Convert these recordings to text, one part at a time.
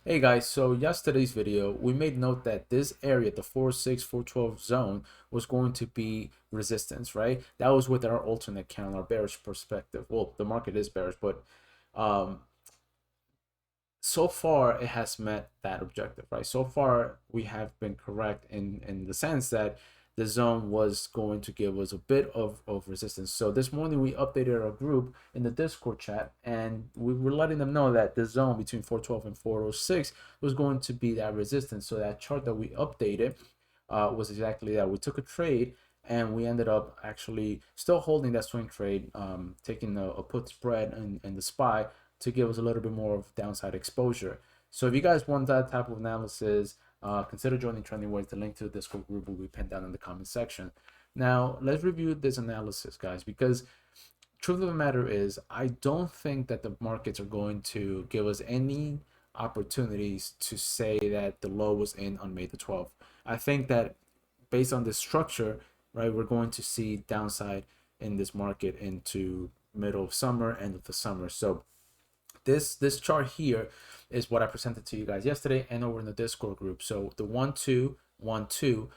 Hey guys, so yesterday's video, we made note that this area, the 406, 412 zone, was going to be resistance, right? That was with our alternate count, our bearish perspective. Well, the market is bearish, but um, so far it has met that objective, right? So far we have been correct in the sense that the zone was going to give us a bit of resistance. So this morning we updated our group in the Discord chat, and we were letting them know that the zone between 412 and 406 was going to be that resistance. So that chart that we updated was exactly that. We took a trade and we ended up actually still holding that swing trade, taking a put spread and the SPY to give us a little bit more of downside exposure. So if you guys want that type of analysis, consider joining Trending Waves. The link to the Discord group will be pinned down in the comment section. Now, let's review this analysis, guys, because truth of the matter is, I don't think that the markets are going to give us any opportunities to say that the low was in on May the 12th. I think that based on this structure, right, we're going to see downside in this market into middle of summer, end of the summer. So this chart here is what I presented to you guys yesterday and over in the Discord group. So the 1-2-1-2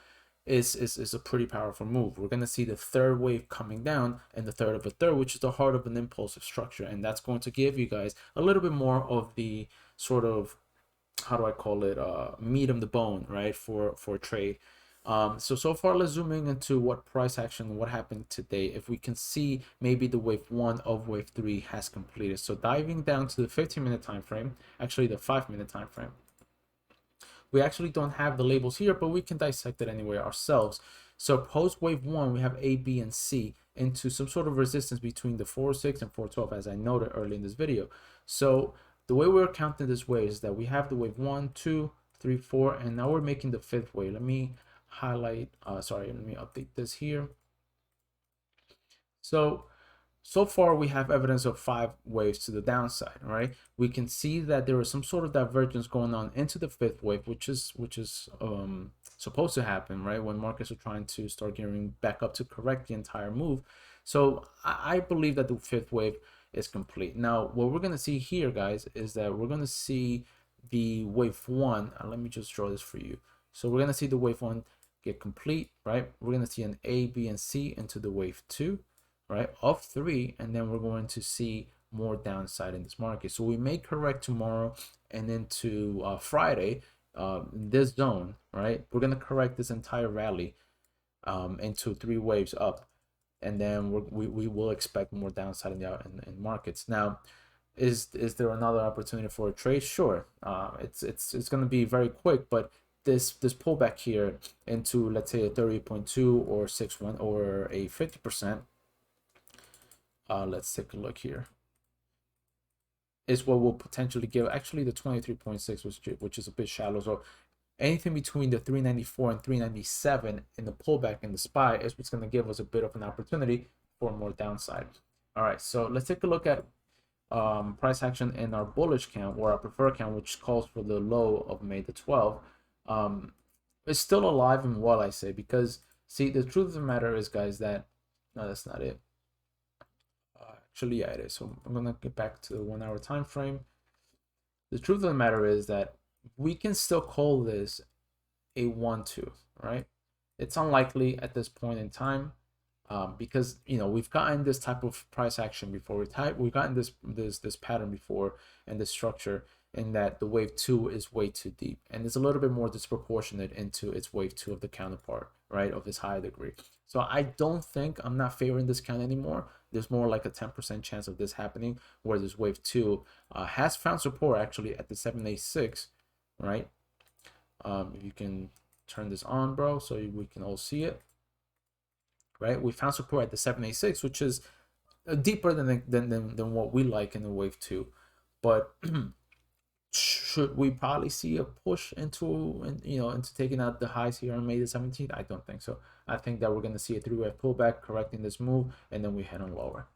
is a pretty powerful move. We're going to see the third wave coming down and the third of a third, which is the heart of an impulsive structure, and that's going to give you guys a little bit more of the sort of, how do I call it, meat on the bone, right, for trade. So far, let's zoom in into what price action, what happened today. If we can see, maybe the wave 1 of wave 3 has completed. So diving down to the 15-minute time frame, actually the 5-minute time frame, we actually don't have the labels here, but we can dissect it anyway ourselves. So post wave 1, we have A, B, and C into some sort of resistance between the 406 and 412, as I noted early in this video. So the way we're counting this wave is that we have the wave 1, 2, 3, 4, and now we're making the fifth wave. Let me highlight, let me update this here. So far we have evidence of 5 waves to the downside, right? We can see that there is some sort of divergence going on into the fifth wave, which is supposed to happen, right, when markets are trying to start gearing back up to correct the entire move. So I believe that the fifth wave is complete. Now what we're going to see here, guys, is that we're going to see the wave 1. Let me just draw this for you. So we're going to see the wave 1 get complete, right? We're going to see an A, B, and C into the wave 2, right, of 3, and then we're going to see more downside in this market. So we may correct tomorrow and into Friday in this zone, right? We're going to correct this entire rally into 3 waves up, and then we will expect more downside in markets. Now, is there another opportunity for a trade? Sure. It's going to be very quick, but this pullback here into, let's say, a 30.2 or 6-1 or a 50%, let's take a look here, is what will potentially give actually the 23.6, which is a bit shallow. So anything between the 394 and 397 in the pullback in the SPY is what's going to give us a bit of an opportunity for more downside. All right, so let's take a look at price action in our bullish count, or our preferred count, which calls for the low of May the 12th. It's still alive and well, I say, because see, the truth of the matter is, guys, that no, that's not it. Actually, yeah, it is. So I'm gonna get back to the 1 hour time frame. The truth of the matter is that we can still call this a 1-2, right? It's unlikely at this point in time, because we've gotten this type of price action before. We've gotten this pattern before, and this structure, in that the wave 2 is way too deep, and it's a little bit more disproportionate into its wave 2 of the counterpart, right, of this higher degree. So I'm not favoring this count anymore. There's more like a 10% chance of this happening, where this wave 2 has found support actually at the 786, right? If you can turn this on, bro, so we can all see it, right? We found support at the 786, which is deeper than what we like in the wave 2, but should we probably see a push into taking out the highs here on May the 17th? I don't think so. I think that we're going to see a 3-wave pullback correcting this move, and then we head on lower.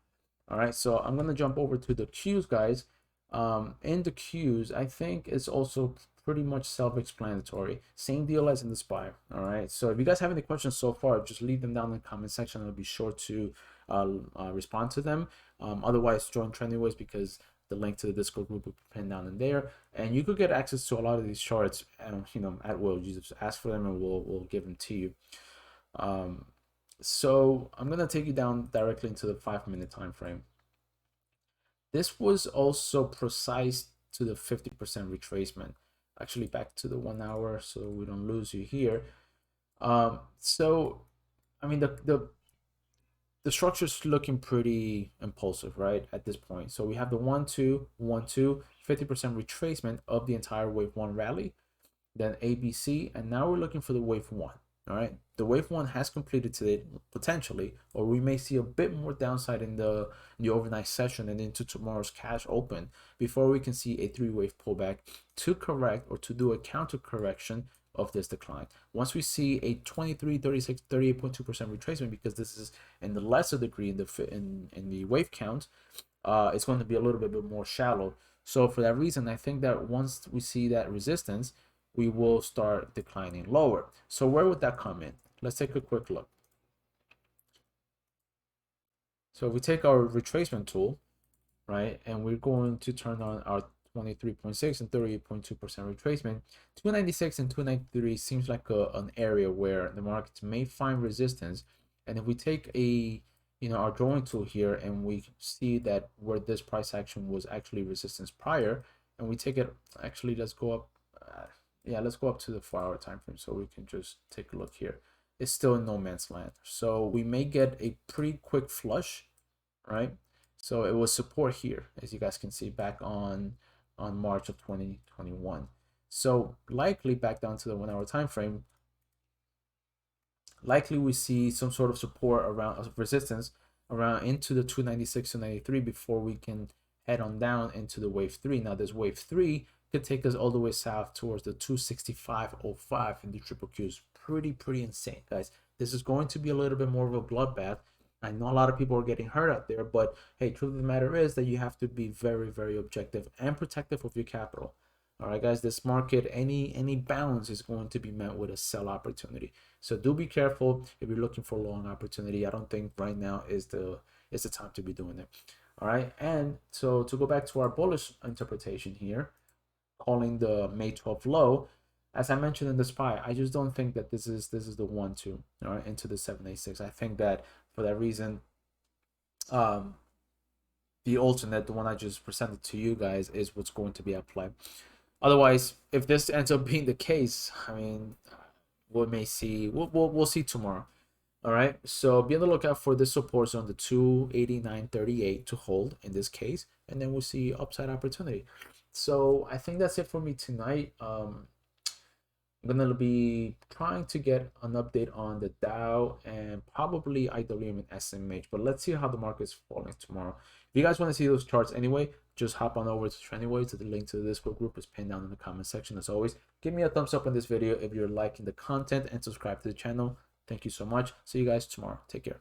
All right, so I'm going to jump over to the Qs, guys. In the Qs, I think it's also pretty much self-explanatory. Same deal as in the SPY. All right, so if you guys have any questions so far, just leave them down in the comment section. I'll be sure to respond to them. Otherwise, join Trending Waves, because The link to the Discord group will be pinned down in there, and you could get access to a lot of these charts, at will. You just ask for them, and we'll give them to you. So I'm gonna take you down directly into the 5-minute time frame. This was also precise to the 50% retracement. Actually, back to the 1 hour, so we don't lose you here. So I mean, the structure's looking pretty impulsive, right, at this point. So we have the 1 2 1 2 50% retracement of the entire wave 1 rally, then ABC, and now we're looking for the wave 1. All right, the wave 1 has completed today potentially, or we may see a bit more downside in the overnight session and into tomorrow's cash open before we can see a 3-wave pullback to correct or to do a counter correction of this decline. Once we see a 23, 36, 38.2% retracement, because this is in the lesser degree in the wave count, it's going to be a little bit more shallow. So for that reason, I think that once we see that resistance, we will start declining lower. So where would that come in? Let's take a quick look. So if we take our retracement tool, right, and we're going to turn on our 23.6 and 38.2% retracement, 296 and 293 seems like an area where the markets may find resistance. And if we take our drawing tool here, and we see that where this price action was actually resistance prior, and we take it, actually, let's go up. Let's go up to the 4-hour time frame so we can just take a look here. It's still in no man's land. So we may get a pretty quick flush, right? So it was support here, as you guys can see, back on March of 2021. So likely back down to the 1-hour time frame, likely we see some sort of support around resistance around into the 296 to 93 before we can head on down into the wave 3. Now this wave 3 could take us all the way south towards the 265.05 in the triple Qs. Pretty insane, guys. This is going to be a little bit more of a bloodbath. I know a lot of people are getting hurt out there, but hey, truth of the matter is that you have to be very objective and protective of your capital. All right, guys, this market, any bounce is going to be met with a sell opportunity. So do be careful if you're looking for a long opportunity. I don't think right now is the time to be doing it. All right, and so to go back to our bullish interpretation here, calling the May 12th low, as I mentioned in the SPY, I just don't think that this is the 1-2, all right, into the 786. I think that for that reason, the alternate, the one I just presented to you guys, is what's going to be at play. Otherwise, if this ends up being the case, I mean, we may see, we'll see tomorrow. All right, so be on the lookout for the support zone, the 289.38 to hold in this case, and then we'll see upside opportunity. So I think that's it for me tonight. I'm gonna be trying to get an update on the Dow and probably IWM and SMH, but let's see how the market's falling tomorrow. If you guys want to see those charts anyway, just hop on over to TrendingWave. To the link to the Discord group is pinned down in the comment section. As always, give me a thumbs up on this video if you're liking the content, and subscribe to the channel. Thank you so much. See you guys tomorrow. Take care.